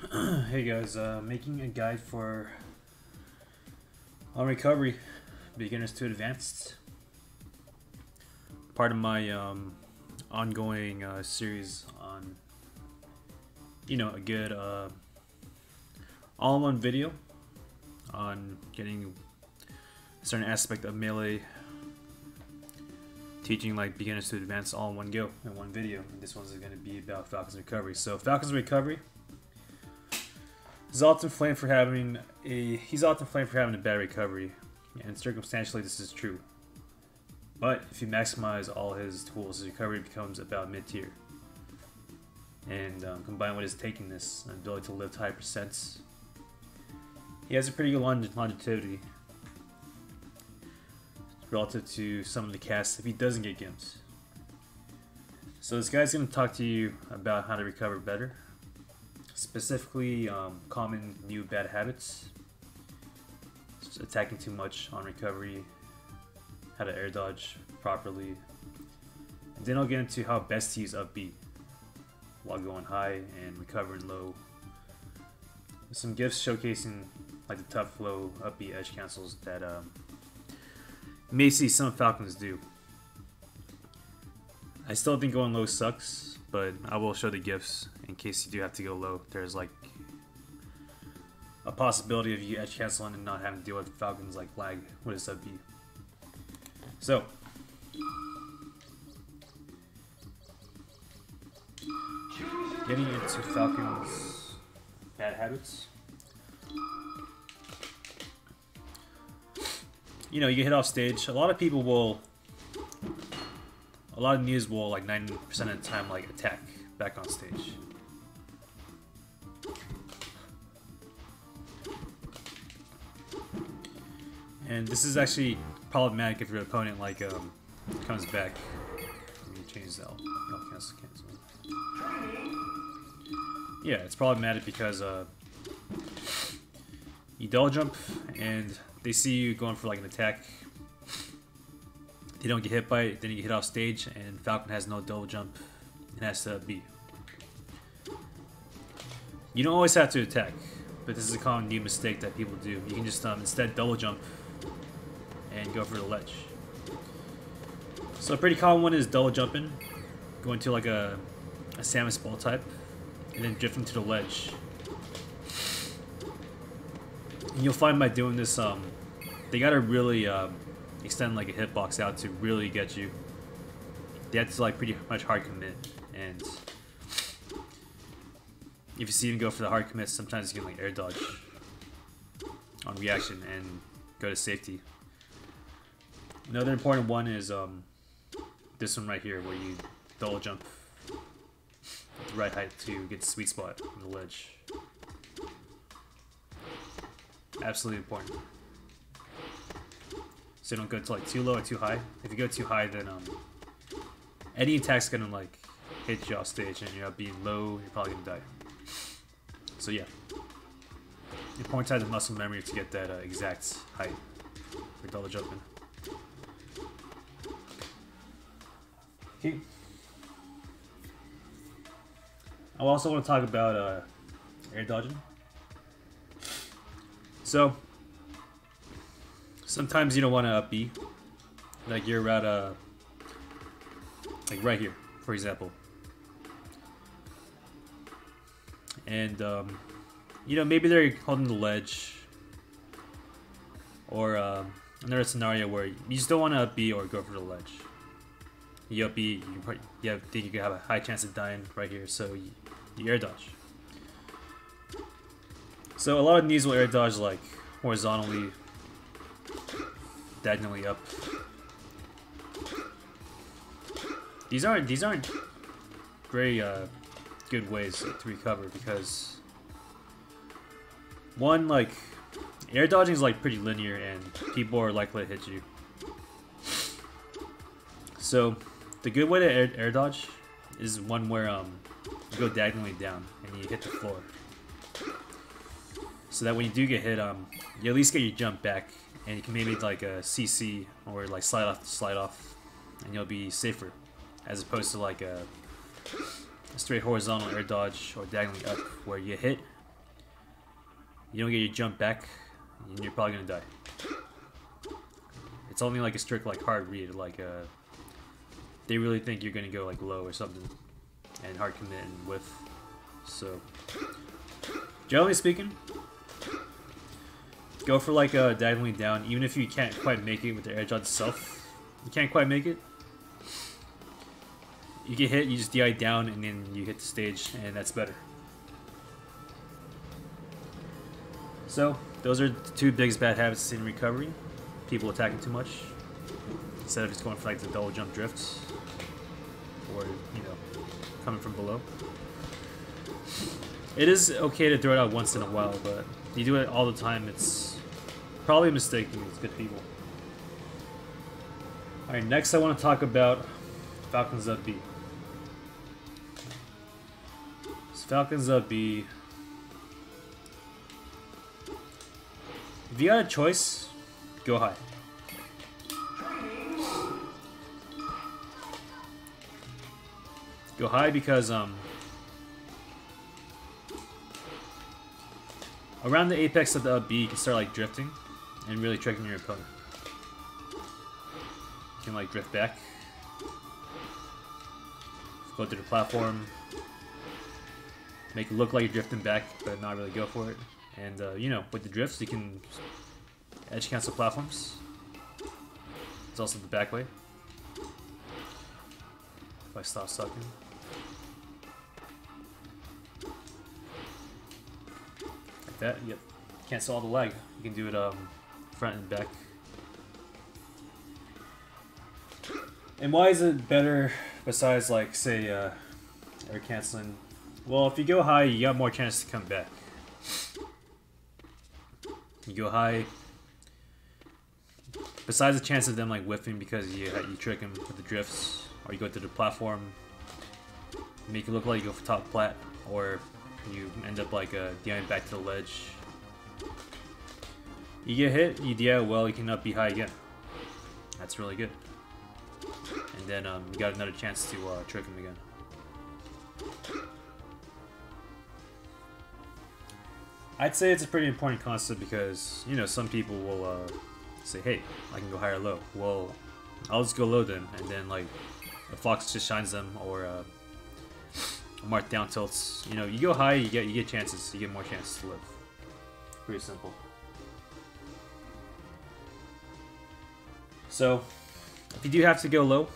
Hey guys, making a guide for on recovery, beginners to advanced. Part of my ongoing series on, a good all-in-one video on getting a certain aspect of melee, teaching like beginners to advanced all in one go in one video. And this one's going to be about Falcon's recovery. So Falcon's recovery. He's often framed for having a bad recovery, and circumstantially this is true. But if you maximize all his tools, his recovery becomes about mid-tier. And combined with his takiness and ability to lift high percents, he has a pretty good longevity relative to some of the casts if he doesn't get gimps. So this guy's going to talk to you about how to recover better. Specifically, common new bad habits, just attacking too much on recovery, how to air dodge properly, and then I'll get into how best to use up B while going high and recovering low. With some gifts showcasing like the tough low up B edge cancels that you may see some Falcons do. I still think going low sucks, but I will show the gifts in case you do have to go low. There's like a possibility of you edge canceling and not having to deal with Falcon's like lag with his sub B. So getting into Falcon's bad habits. You get hit off stage. A lot of news will like 90% of the time like attack back on stage. And this is actually problematic if your opponent like comes back. Let me change that. Oh, cancel. Yeah, it's problematic because you double jump and they see you going for like an attack. They don't get hit by it, then you get hit off stage, and Falcon has no double jump and has to be. You don't always have to attack, but this is a common new mistake that people do. You can just instead double jump and go for the ledge. So a pretty common one is double jumping, going to like a Samus ball type, and then drifting to the ledge. And you'll find by doing this, they gotta really extend like a hitbox out to really get you. They have to like pretty much hard commit, and if you see them go for the hard commit, sometimes you can like air dodge on reaction and go to safety. Another important one is this one right here, where you double jump at the right height to get the sweet spot on the ledge. Absolutely important. So you don't go to like too low or too high. If you go too high, then any attack's gonna like hit you off stage, and you're being low, you're probably gonna die. So yeah, important to have the muscle memory to get that exact height for double jumping. Okay. I also want to talk about air dodging. So sometimes you don't want to up B, like you're at like right here, for example, and maybe they're holding the ledge, or another scenario where you just don't want to up B or go for the ledge. You up B, you think you could have a high chance of dying right here, so you air dodge. So a lot of these will air dodge like horizontally, diagonally up. These aren't very good ways to recover, because one, like air dodging is like pretty linear and people are likely to hit you. So the good way to air dodge is one where you go diagonally down and you hit the floor, so that when you do get hit, you at least get your jump back, and you can maybe like a CC or like slide off, and you'll be safer, as opposed to like a straight horizontal air dodge or diagonally up where you hit you don't get your jump back, and you're probably gonna die. It's only like a strict like hard read, like they really think you're gonna go like low or something, and hard commit and whiff. So generally speaking, go for like diagonally down, even if you can't quite make it with the edge on itself. You can't quite make it. You get hit, you just DI down, and then you hit the stage, and that's better. So those are the two biggest bad habits in recovery. People attacking too much instead of just going for like the double jump drifts, or you know, coming from below. It is okay to throw it out once in a while, but if you do it all the time, it's probably a mistake to these good people. Alright, next I want to talk about Falcon's up B. So Falcon's up B. If you got a choice, go high. Go high because around the apex of the up B, you can start like drifting and really tricking your opponent. You can like drift back, go through the platform, make it look like you're drifting back, but not really go for it. And you know, with the drifts, you can edge cancel platforms. It's also the back way. If I stop sucking. Like that, yep. Cancel all the lag. You can do it front and back. And why is it better besides like say air canceling? Well, if you go high, you got more chance to come back. You go high. Besides the chance of them like whiffing because you trick them with the drifts, or you go through the platform, make it look like you go for top plat, or you end up like DIing back to the ledge. You get hit, you DI well, you can up be high again. That's really good. And then you got another chance to trick him again. I'd say it's a pretty important concept because, you know, some people will say, hey, I can go high or low. Well, I'll just go low then, and then like the Fox just shines them, or mark down tilts. You know, you go high, you get chances, you get more chances to live. Pretty simple. So, if you do have to go low,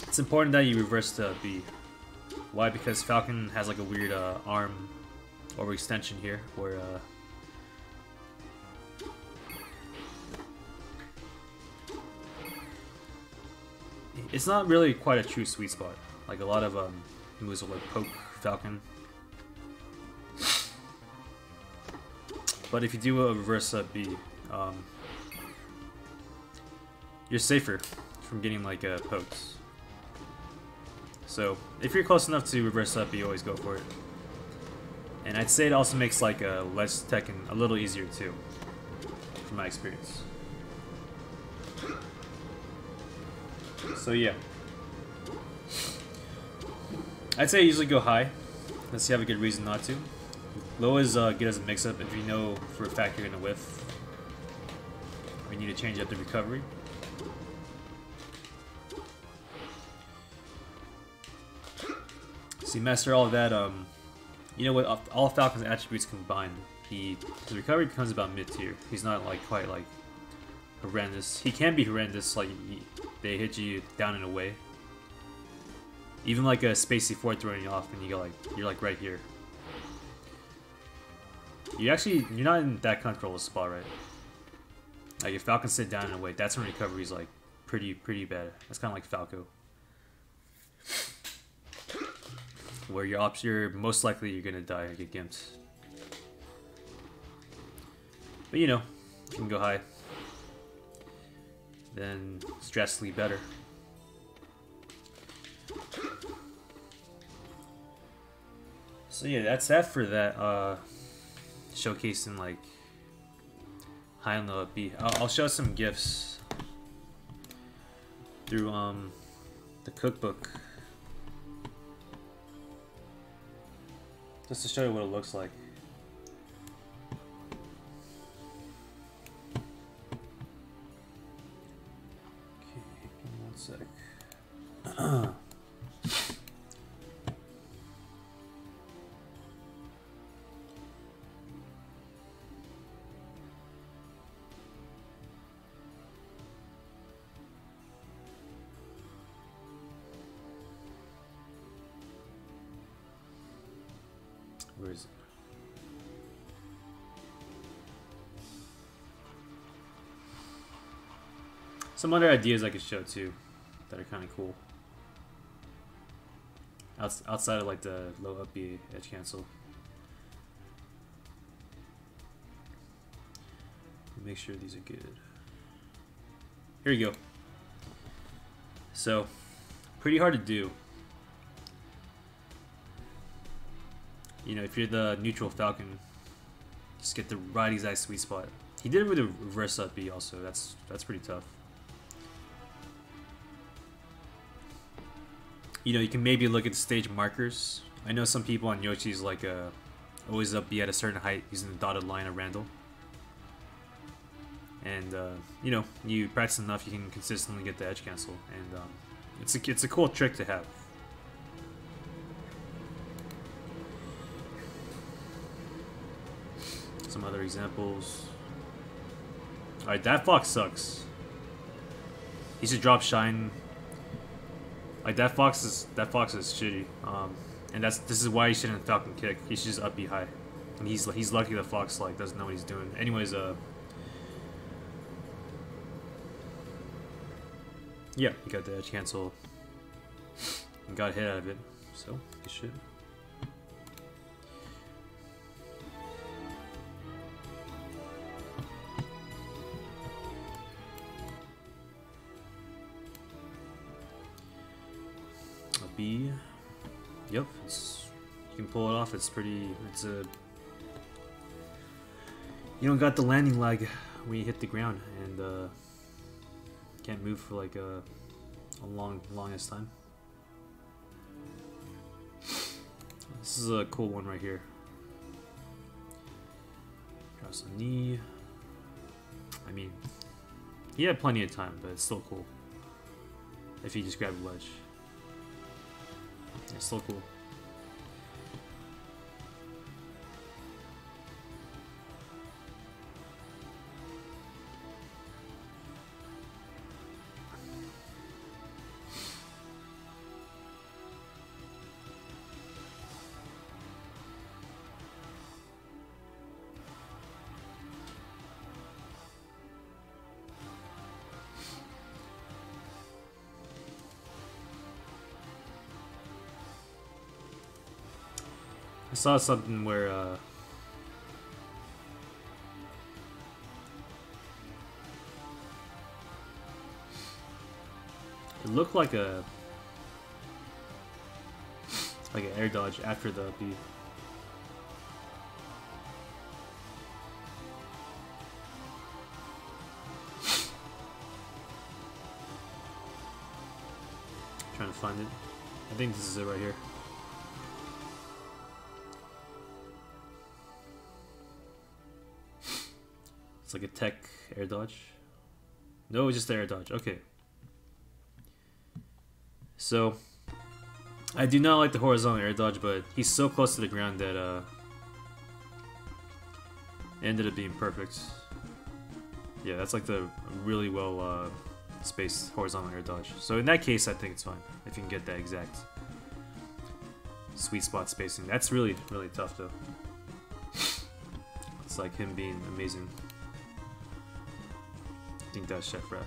it's important that you reverse the B. Why? Because Falcon has like a weird arm overextension here, where it's not really quite a true sweet spot. Like a lot of moves will like poke Falcon. But if you do a reverse up B, you're safer from getting like pokes. So if you're close enough to reverse up, you always go for it. And I'd say it also makes like less Tekken a little easier too, from my experience. So yeah, I'd say usually go high unless you have a good reason not to. Low is good as a mix-up if you know for a fact you're gonna whiff. We need to change up the recovery. So you master all of that. You know what? All Falcon's attributes combined, his recovery becomes about mid-tier. He's not like quite like horrendous. He can be horrendous, like they hit you down and away. Even like a spacey forward throwing you off, and you go like you're like right here. You're not in that comfortable a spot, right? Like if Falcon sit down and away, that's when recovery is like pretty bad. That's kind of like Falco, where you're most likely you're gonna die or get gimped. But you know, you can go high, then it's drastically better. So yeah, that's that for that showcasing like high on the B. I'll show some GIFs through the cookbook. Just to show you what it looks like. Okay, give me 1 sec. Where is it? Some other ideas I could show too that are kind of cool. Outside of like the low up B edge cancel. Make sure these are good. Here you go. So, pretty hard to do. You know, if you're the neutral Falcon, just get the right exact sweet spot. He did it with a reverse up B also. That's pretty tough. You know, you can maybe look at the stage markers. I know some people on Yoshi's like always up B at a certain height using the dotted line of Randall. And you know, you practice enough, you can consistently get the edge cancel, and it's a cool trick to have. Some other examples. Alright, that fox sucks. He should drop shine. Like that fox is shitty. And this is why he shouldn't Falcon kick. He should just up B high. And he's lucky that fox like doesn't know what he's doing. Anyways, yeah, he got the edge cancel and got hit out of it. So good shit. B. Yep, you can pull it off. It's pretty. You don't got the landing lag when you hit the ground, and can't move for like a longest time. This is a cool one right here. Cross the knee. I mean, he had plenty of time, but it's still cool. If he just grabbed a ledge. It's still cool. I saw something where it looked like an air dodge after the B. Trying to find it. I think this is it right here. It's like a tech air dodge. No, it's just the air dodge. Okay. So, I do not like the horizontal air dodge, but he's so close to the ground that it ended up being perfect. Yeah, that's like the really well spaced horizontal air dodge. So in that case, I think it's fine if you can get that exact sweet spot spacing. That's really, really tough though. It's like him being amazing. I think that's Chef Rock.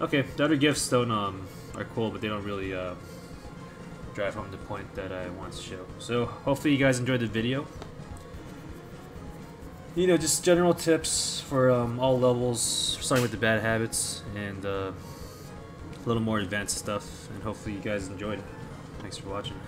Okay, the other gifts don't are cool, but they don't really drive home the point that I want to show. So hopefully you guys enjoyed the video. You know, just general tips for all levels, starting with the bad habits and a little more advanced stuff. And hopefully you guys enjoyed it. Thanks for watching.